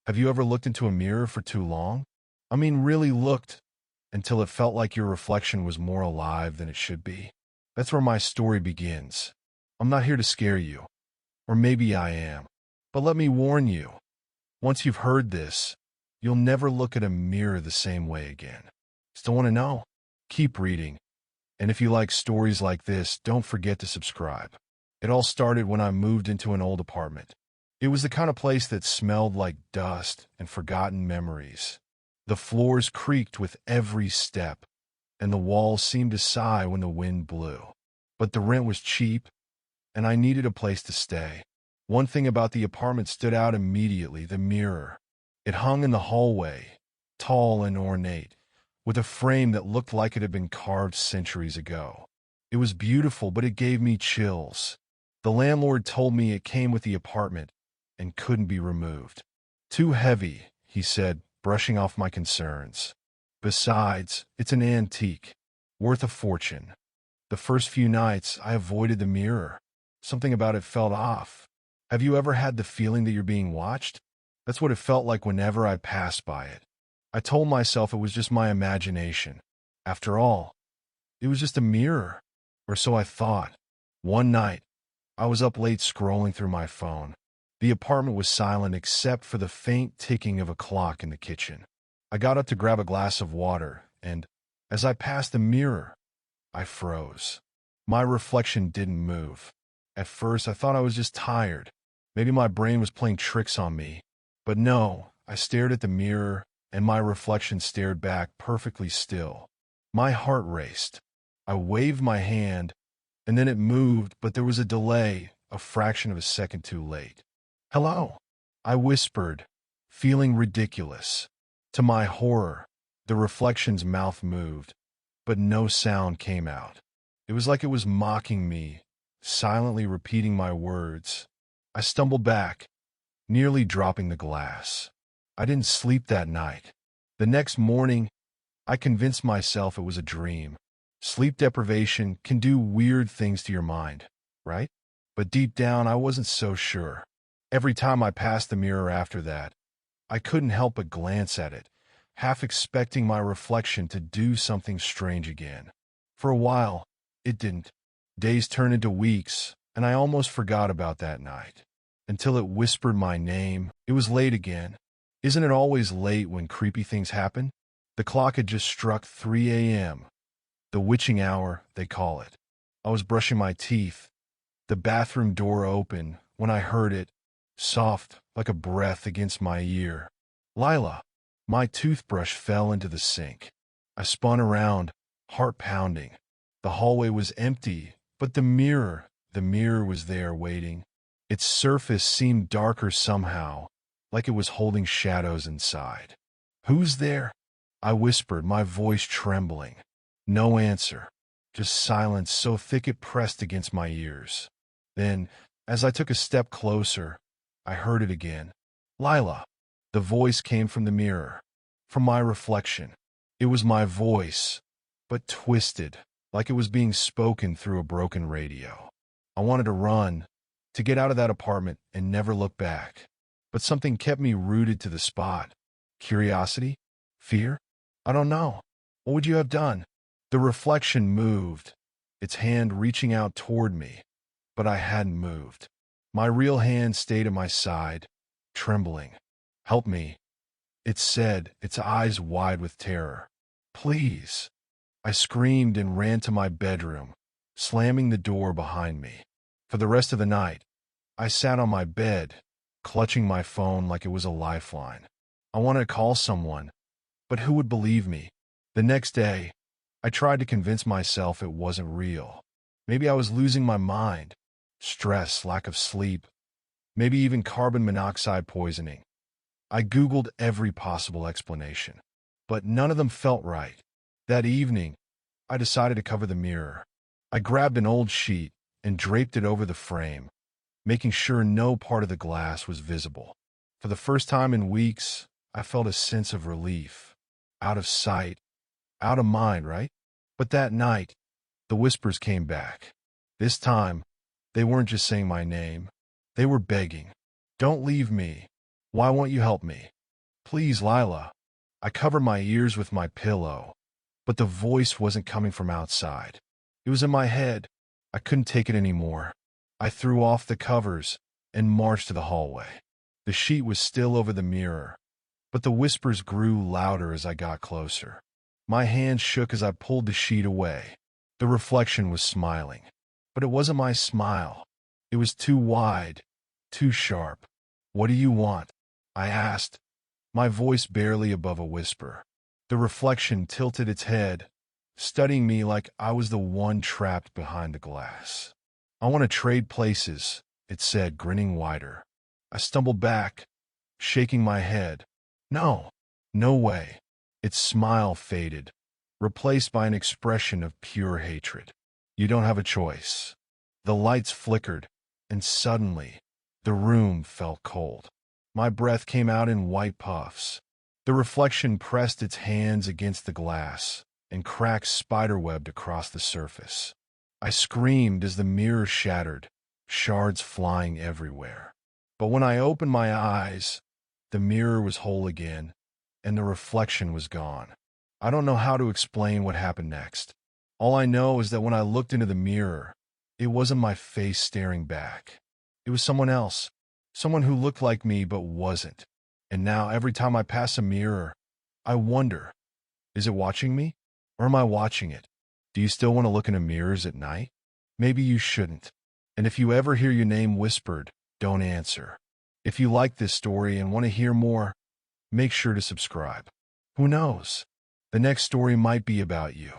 Have you ever looked into a mirror for too long? I mean, really looked until it felt like your reflection was more alive than it should be? That's where my story begins. I'm not here to scare you, or maybe I am. But let me warn you, once you've heard this, you'll never look at a mirror the same way again. Still want to know? Keep reading. And if you like stories like this, don't forget to subscribe. It all started when I moved into an old apartment. It was the kind of place that smelled like dust and forgotten memories. The floors creaked with every step, and the walls seemed to sigh when the wind blew. But the rent was cheap, and I needed a place to stay. One thing about the apartment stood out immediately: the mirror. It hung in the hallway, tall and ornate, with a frame that looked like it had been carved centuries ago. It was beautiful, but it gave me chills. The landlord told me it came with the apartment and couldn't be removed. Too heavy, he said, brushing off my concerns. Besides, it's an antique, worth a fortune. The first few nights, I avoided the mirror. Something about it felt off. Have you ever had the feeling that you're being watched? That's what it felt like whenever I passed by it. I told myself it was just my imagination. After all, it was just a mirror, or so I thought. One night, I was up late scrolling through my phone. The apartment was silent except for the faint ticking of a clock in the kitchen. I got up to grab a glass of water, and as I passed the mirror, I froze. My reflection didn't move. At first, I thought I was just tired. Maybe my brain was playing tricks on me. But no, I stared at the mirror, and my reflection stared back perfectly still. My heart raced. I waved my hand, and then it moved, but there was a delay, a fraction of a second too late. "Hello," I whispered, feeling ridiculous. To my horror, the reflection's mouth moved, but no sound came out. It was like it was mocking me, silently repeating my words. I stumbled back, nearly dropping the glass. I didn't sleep that night. The next morning, I convinced myself it was a dream. Sleep deprivation can do weird things to your mind, right? But deep down, I wasn't so sure. Every time I passed the mirror after that, I couldn't help but glance at it, half expecting my reflection to do something strange again. For a while, it didn't. Days turned into weeks, and I almost forgot about that night. Until it whispered my name. It was late again. Isn't it always late when creepy things happen? The clock had just struck 3 a.m., the witching hour, they call it. I was brushing my teeth, the bathroom door open, when I heard it, soft like a breath against my ear. "Lila." My toothbrush fell into the sink. I spun around, heart pounding. The hallway was empty, but the mirror was there waiting. Its surface seemed darker somehow, like it was holding shadows inside. "Who's there?" I whispered, my voice trembling. No answer, just silence so thick it pressed against my ears. Then, as I took a step closer, I heard it again. "Lila." The voice came from the mirror, from my reflection. It was my voice, but twisted, like it was being spoken through a broken radio. I wanted to run, to get out of that apartment and never look back. But something kept me rooted to the spot. Curiosity? Fear? I don't know. What would you have done? The reflection moved, its hand reaching out toward me, but I hadn't moved. My real hand stayed at my side, trembling. "Help me," it said, its eyes wide with terror. "Please." I screamed and ran to my bedroom, slamming the door behind me. For the rest of the night, I sat on my bed, clutching my phone like it was a lifeline. I wanted to call someone, but who would believe me? The next day, I tried to convince myself it wasn't real. Maybe I was losing my mind. Stress, lack of sleep, maybe even carbon monoxide poisoning. I Googled every possible explanation, but none of them felt right. That evening, I decided to cover the mirror. I grabbed an old sheet and draped it over the frame, making sure no part of the glass was visible. For the first time in weeks, I felt a sense of relief. Out of sight, out of mind, right? But that night, the whispers came back. This time, they weren't just saying my name. They were begging. "Don't leave me. Why won't you help me? Please, Lila. I covered my ears with my pillow, but the voice wasn't coming from outside. It was in my head. I couldn't take it anymore. I threw off the covers and marched to the hallway. The sheet was still over the mirror, but the whispers grew louder as I got closer. My hand shook as I pulled the sheet away. The reflection was smiling, but it wasn't my smile. It was too wide, too sharp. What do you want? I asked, my voice barely above a whisper. The reflection tilted its head, studying me like I was the one trapped behind the glass. I want to trade places, it said, grinning wider. I stumbled back, shaking my head. No, no way. Its smile faded, replaced by an expression of pure hatred. You don't have a choice. The lights flickered, and suddenly, the room felt cold. My breath came out in white puffs. The reflection pressed its hands against the glass, and cracks spiderwebbed across the surface. I screamed as the mirror shattered, shards flying everywhere. But when I opened my eyes, the mirror was whole again, and the reflection was gone. I don't know how to explain what happened next. All I know is that when I looked into the mirror, it wasn't my face staring back. It was someone else, someone who looked like me but wasn't. And now every time I pass a mirror, I wonder, is it watching me? Or am I watching it? Do you still want to look into mirrors at night? Maybe you shouldn't. And if you ever hear your name whispered, don't answer. If you like this story and want to hear more, make sure to subscribe. Who knows? The next story might be about you.